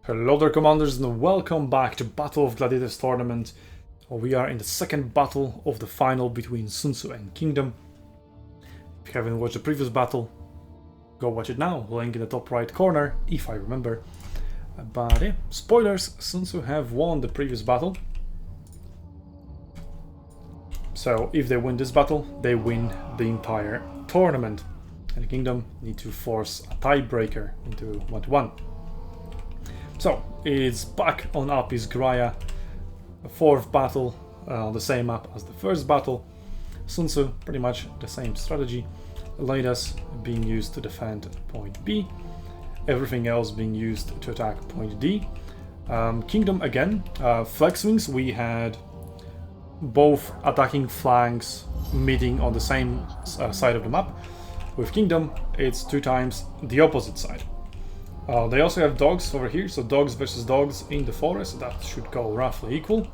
Hello there, commanders, and welcome back to Battle of Gladiators tournament. We are in the second battle of the final between SUNTZU and Kingdom. If you haven't watched the previous battle, go watch it now, link in the top right corner, if I remember. But yeah, spoilers, SUNTZU have won the previous battle. So if they win this battle, they win the entire tournament. And the Kingdom need to force a tiebreaker into 1-1. So, it's back on Apis Graya, a fourth battle on the same map as the first battle. SUNTZU, pretty much the same strategy. Gladiators being used to defend point B, everything else being used to attack point D. Kingdom again, flex wings, we had both attacking flanks meeting on the same side of the map. With Kingdom, it's 2 times the opposite side. They also have dogs over here, so dogs versus dogs in the forest, that should go roughly equal.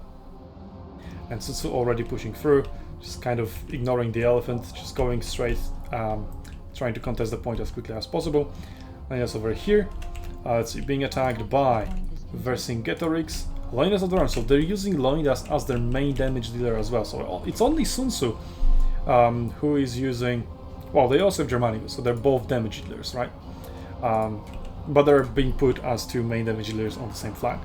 And SUNTZU already pushing through, just kind of ignoring the elephant, just going straight, trying to contest the point as quickly as possible. And yes, over here, it's being attacked by Vercingetorix, Leonidas of the run, so they're using Leonidas as their main damage dealer as well. So it's only SUNTZU who is using, well, they also have Germanicus, so they're both damage dealers, right? But they're being put as 2 main damage dealers on the same flank.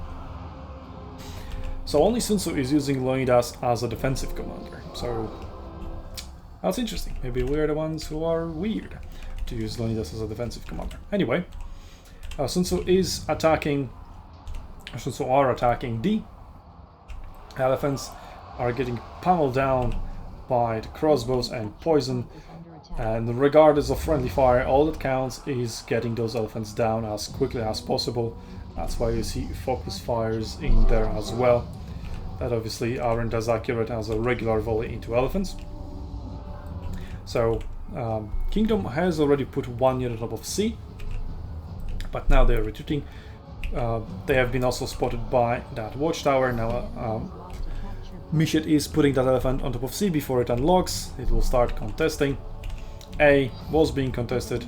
So only SUNTZU is using Leonidas as a defensive commander. So that's interesting. Maybe we're the ones who are weird to use Leonidas as a defensive commander. Anyway, SUNTZU is attacking. SUNTZU are attacking D. Elephants are getting pummeled down by the crossbows and poison. And regardless of friendly fire, all that counts is getting those elephants down as quickly as possible. That's why you see focus fires in there as well, that obviously aren't as accurate as a regular volley into elephants. So Kingdom has already put 1 unit on top of C, but now they're retreating. They have been also spotted by that watchtower. Now Mishet is putting that elephant on top of C before it unlocks. It will start contesting. A was being contested,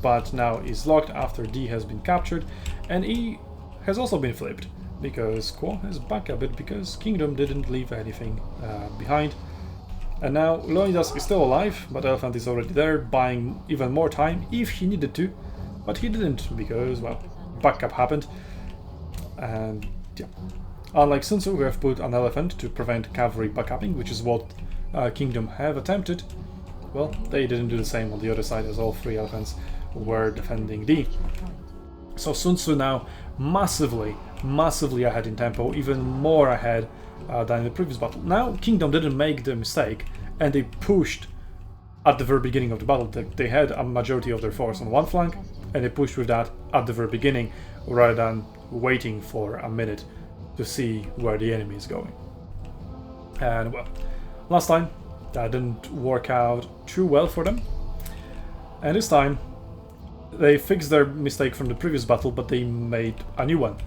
but now is locked after D has been captured, and E has also been flipped because Quo has back a bit because Kingdom didn't leave anything behind. And now Leonidas is still alive, but Elephant is already there, buying even more time if he needed to, but he didn't because, well, backup happened. And yeah, unlike SUNTZU, who have put an elephant to prevent cavalry backupping, which is what Kingdom have attempted. Well, they didn't do the same on the other side, as all 3 elephants were defending D. So SUNTZU now massively ahead in tempo, even more ahead than in the previous battle. Now Kingdom didn't make the mistake, and they pushed at the very beginning of the battle. They had a majority of their force on one flank, and they pushed with that at the very beginning, rather than waiting for a minute to see where the enemy is going. And well, last time, that didn't work out too well for them. And this time, they fixed their mistake from the previous battle, but they made a new one,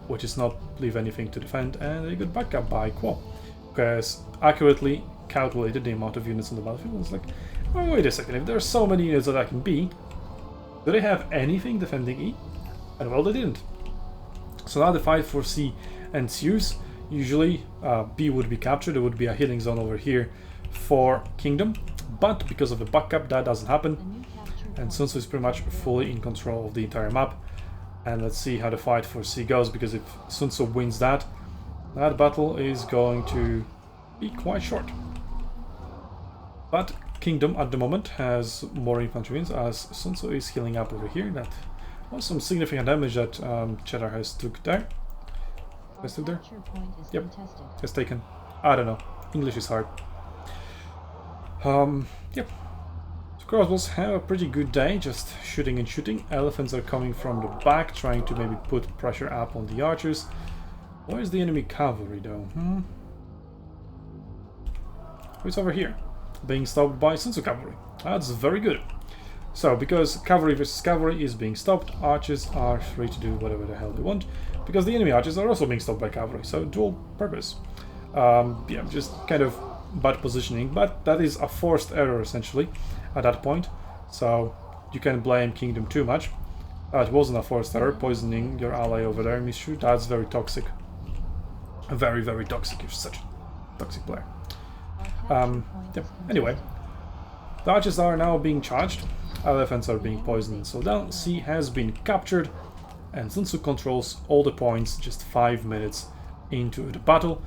which is not leave anything to defend, and they got back up by Quo, because accurately calculated the amount of units on the battlefield. It's like, oh, wait a second, if there are so many units attacking B, do they have anything defending E? And well, they didn't. So now the fight for C ensues. Usually B would be captured, there would be a healing zone over here for Kingdom, but because of the backup that doesn't happen, and SUNTZU is pretty much fully in control of the entire map. And let's see how the fight for C goes, because if SUNTZU wins that battle is going to be quite short. But Kingdom at the moment has more infantry wins, as SUNTZU is healing up over here. That was some significant damage that Cheddar has took there. Has took there? Yep, has taken. I don't know, English is hard. Yep. So crossbows have a pretty good day, just shooting and shooting. Elephants are coming from the back, trying to maybe put pressure up on the archers. Where's the enemy cavalry though? It's over here, being stopped by SUNTZU cavalry. That's very good. So, because cavalry versus cavalry is being stopped, archers are free to do whatever the hell they want, because the enemy archers are also being stopped by cavalry, so dual purpose. Yeah, just kind of bad positioning, but that is a forced error essentially at that point, so you can't blame Kingdom too much. It wasn't a forced error, poisoning your ally over there, Mishu. That's very toxic. Very, very toxic. You're such a toxic player. Yeah. Anyway, the archers are now being charged. Elephants are being poisoned. So down C has been captured, and SUNTZU controls all the points just 5 minutes into the battle.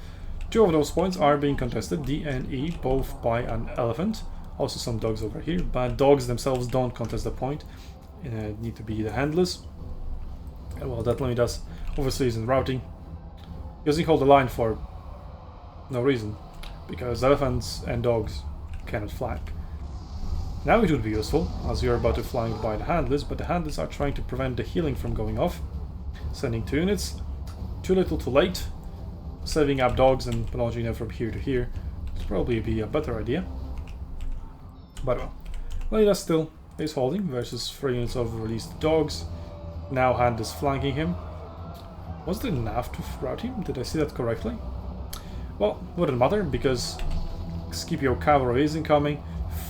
2 of those points are being contested, D and E, both by an elephant. Also some dogs over here, but dogs themselves don't contest the point. Need to be the handlers. And well, that Leonidas obviously isn't routing. He doesn't hold the line for no reason, because elephants and dogs cannot flank. Now it would be useful, as you're about to flank by the handlers, but the handlers are trying to prevent the healing from going off. Sending 2 units. Too little too late. Saving up dogs and launching them from here to here would probably be a better idea. But well, Leonidas still is holding versus 3 units of released dogs. Now hand is flanking him. Was there enough to rout him? Did I see that correctly? Well, wouldn't matter, because Scipio cavalry is incoming,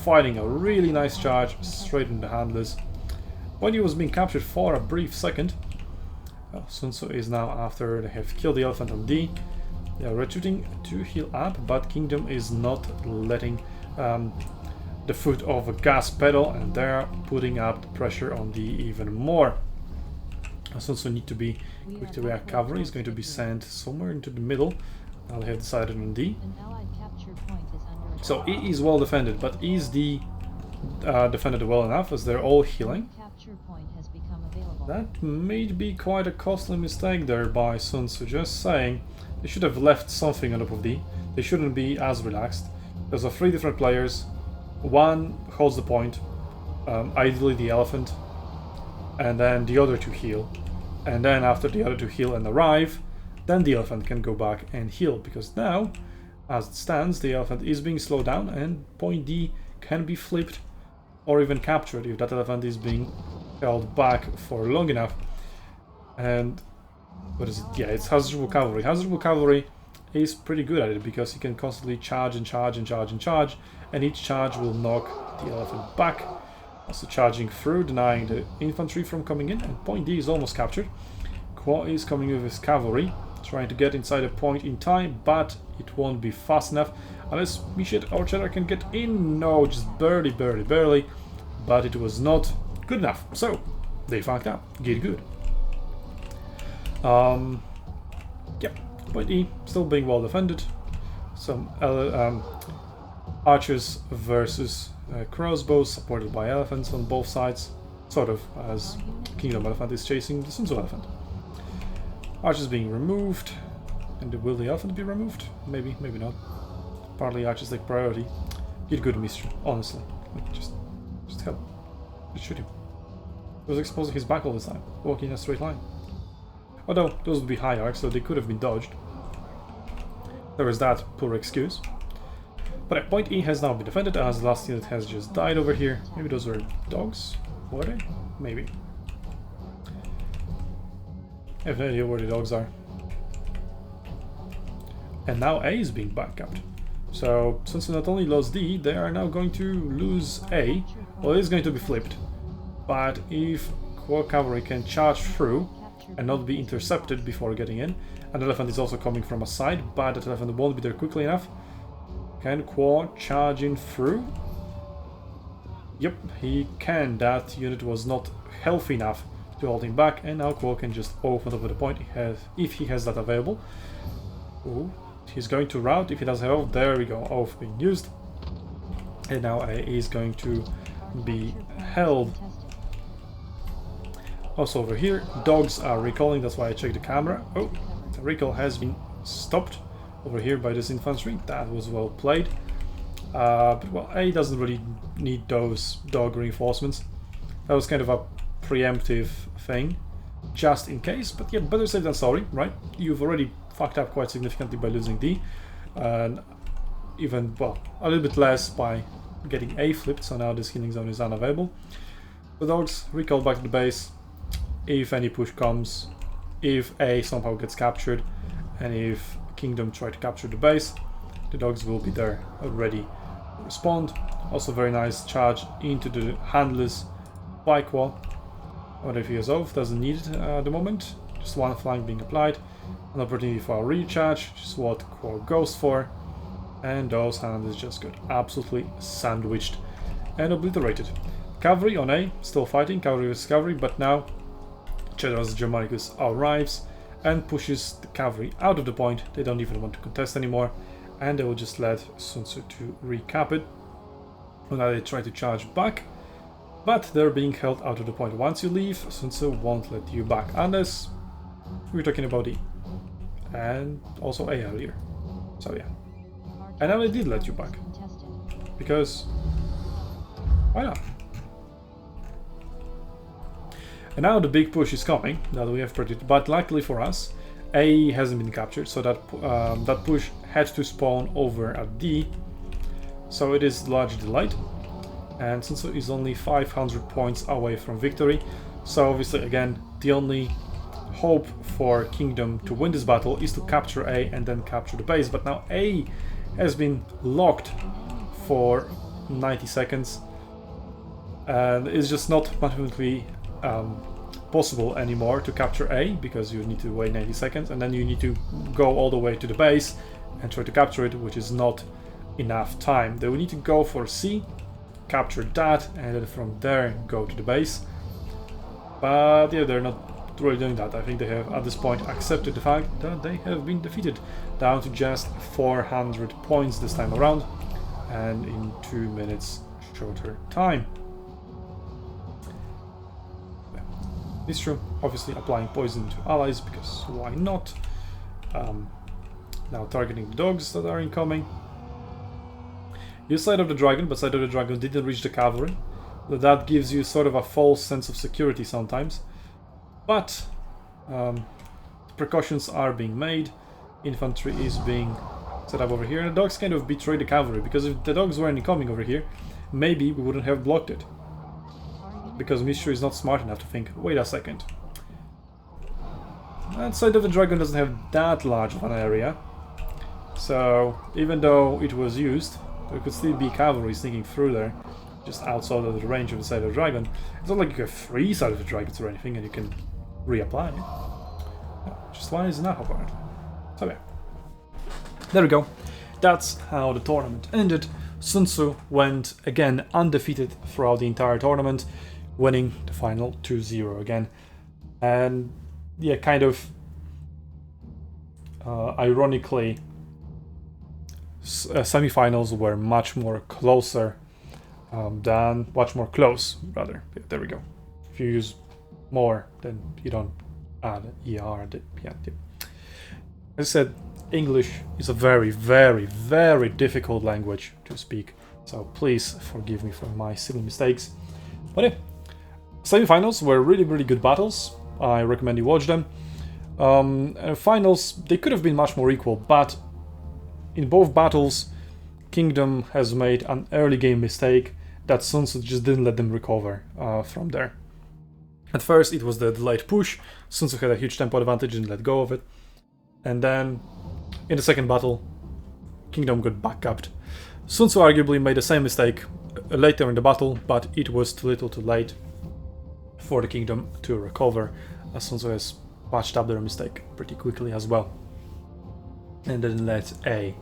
fighting a really nice charge straight in the handlers. When he was being captured for a brief second, SUNTZU is now, after they have killed the elephant on D, they are retreating to heal up, but Kingdom is not letting the foot of a gas pedal, and they're putting up the pressure on D even more. SUNTZU need to be quick to react. Cavalry is going to be sent somewhere into the middle. Now they have decided on D. So E is well defended, but is D defended well enough, as they're all healing? That may be quite a costly mistake there by SUNTZU, just saying. They should have left something on top of D. They shouldn't be as relaxed. There's 3 different players. One holds the point, ideally the elephant, and then the other 2 heal. And then after the other 2 heal and arrive, then the elephant can go back and heal, because now, as it stands, the elephant is being slowed down and point D can be flipped or even captured if that elephant is being held back for long enough. And what is it? Yeah, it's Hazardable Cavalry. Hazardable Cavalry is pretty good at it, because he can constantly charge and charge and charge and charge, and each charge will knock the elephant back. Also charging through, denying the infantry from coming in, and point D is almost captured. Quo is coming with his cavalry, trying to get inside a point in time, but it won't be fast enough unless Mishet or Cheddar can get in. No, just barely, barely, barely, but it was not good enough. So they fucked up. Get good. Yeah, point E still being well defended. Some archers versus crossbows supported by elephants on both sides, sort of, as Kingdom Elephant is chasing the SUNTZU Elephant. Archers being removed, and will the elephant be removed? Maybe, maybe not. Partly archers take priority. Get good, Mr. Honestly, like, just help. Just shoot him. He was exposing his back all the time, walking in a straight line. Although those would be high arcs, so they could have been dodged. There is that poor excuse. But point E has now been defended, as the last unit has just died over here. Maybe those were dogs? Were they? Maybe. I have no idea where the dogs are. And now A is being backcapped. So, since we not only lost D, they are now going to lose A. Well, it is going to be flipped. But if Quo Cavalry can charge through and not be intercepted before getting in, and the elephant is also coming from a side, but the elephant won't be there quickly enough. Can Quo charge in through? Yep, he can. That unit was not healthy enough to hold him back, and now Quo can just open up with a point if he has that available. Ooh, he's going to rout if he doesn't have oath. There we go, oath being used. And now A is going to be held. Also over here, dogs are recalling, that's why I checked the camera. Oh, the recall has been stopped over here by this infantry. That was well played. But well, A doesn't really need those dog reinforcements. That was kind of a preemptive thing, just in case. But yeah, better safe than sorry, right? You've already fucked up quite significantly by losing D. And even, well, a little bit less by getting A flipped, so now this healing zone is unavailable. The dogs recall back to the base if any push comes, if A somehow gets captured, and if Kingdom try to capture the base, the dogs will be there ready to respond. Also very nice charge into the handless by Quo. What if he is off? Doesn't need it at the moment. Just one flank being applied. An opportunity for a recharge, which is what Quo goes for. And those hands just got absolutely sandwiched and obliterated. Cavalry on A, still fighting, cavalry versus cavalry, but now Chedras Germanicus arrives and pushes the cavalry out of the point. They don't even want to contest anymore, and they will just let Sun Tzu to recap it. And now they try to charge back, but they're being held out of the point. Once you leave, Sun Tzu won't let you back, unless we're talking about E. And also A earlier. So yeah. And now they did let you back. Because why not? And now the big push is coming, that we have predicted, but luckily for us, A hasn't been captured, so that that push had to spawn over at D, so it is largely delayed, and Sun Tzu is only 500 points away from victory, so obviously again, the only hope for Kingdom to win this battle is to capture A and then capture the base, but now A has been locked for 90 seconds, and it's just not mathematically possible anymore to capture A, because you need to wait 90 seconds and then you need to go all the way to the base and try to capture it, which is not enough time. They will need to go for C, capture that, and then from there go to the base. But yeah, they're not really doing that. I think they have at this point accepted the fact that they have been defeated, down to just 400 points this time around, and in 2 minutes shorter time. It's true, obviously applying poison to allies, because why not? Now targeting the dogs that are incoming. Use Sight of the Dragon, but Sight of the Dragon didn't reach the cavalry. That gives you sort of a false sense of security sometimes. But precautions are being made. Infantry is being set up over here, and the dogs kind of betray the cavalry, because if the dogs weren't coming over here, maybe we wouldn't have blocked it. Because Mishra is not smart enough to think, wait a second. And Sight of the Dragon doesn't have that large of an area. So, even though it was used, there could still be cavalry sneaking through there, just outside of the range of the Sight of the Dragon. It's not like you have 3 Sight of the Dragons or anything and you can reapply it. No, just one is enough apparently. So yeah. There we go. That's how the tournament ended. Sun Tzu went again undefeated throughout the entire tournament, winning the final 2-0 again. And yeah, kind of ironically, semifinals were much more close rather. Yeah, there we go. If you use more, then you don't add ER at the end. As I said, English is a very, very, very difficult language to speak, so please forgive me for my silly mistakes. But yeah, semifinals were really, really good battles. I recommend you watch them. Finals, they could have been much more equal, but in both battles, Kingdom has made an early game mistake that Sun Tzu just didn't let them recover from there. At first, it was the delayed push. Sun Tzu had a huge tempo advantage and let go of it. And then, in the second battle, Kingdom got backcapped. Sun Tzu arguably made the same mistake later in the battle, but it was too little too late for the Kingdom to recover, as Sun Tzu has patched up their mistake pretty quickly as well. And then let A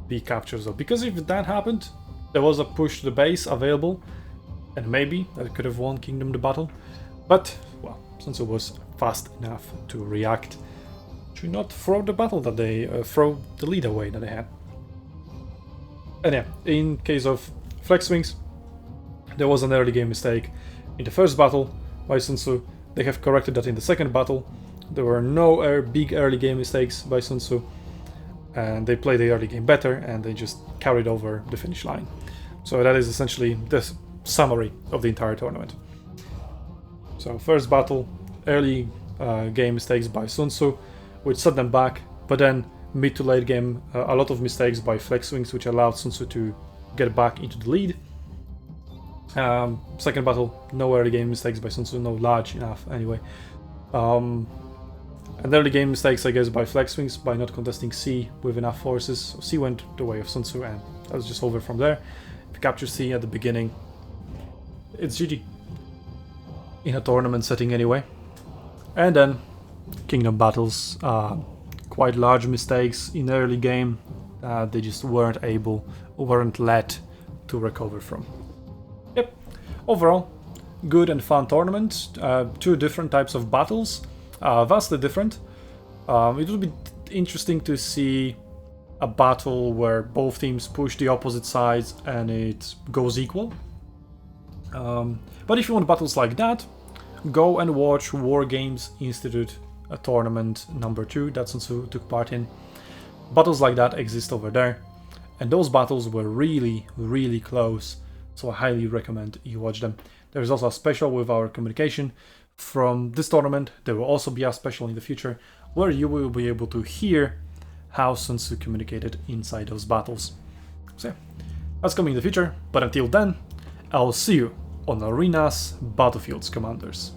be captured as well. Because if that happened, there was a push to the base available, and maybe that could have won Kingdom the battle. But, well, Sun Tzu was fast enough to react, to not throw the battle that they throw the lead away that they had. And yeah, in case of Flex Wings, there was an early game mistake in the first battle by Sun Tzu. They have corrected that in the second battle. There were no big early game mistakes by Sun Tzu, and they played the early game better, and they just carried over the finish line. So that is essentially the summary of the entire tournament. So first battle, early game mistakes by Sun Tzu, which set them back, but then mid to late game, a lot of mistakes by Flex Wings, which allowed Sun Tzu to get back into the lead. Second battle, no early game mistakes by Sun Tzu, no large enough anyway. And early game mistakes, I guess, by Flex Wings, by not contesting C with enough forces. So C went the way of Sun Tzu, and that was just over from there. If you capture C at the beginning, it's GG. in a tournament setting anyway. And then Kingdom Battles, quite large mistakes in early game that they just weren't able, weren't let to recover from. Yep, overall, good and fun tournament. Two different types of battles, vastly different. It would be interesting to see a battle where both teams push the opposite sides and it goes equal. But if you want battles like that, go and watch War Games Institute, a tournament number 2 that SUNTZU took part in. Battles like that exist over there, and those battles were really, really close, so I highly recommend you watch them. There's also a special with our communication from this tournament. There will also be a special in the future where you will be able to hear how SUNTZU communicated inside those battles. So yeah, that's coming in the future, but until then, I'll see you on Arenas Battlefields, Commanders.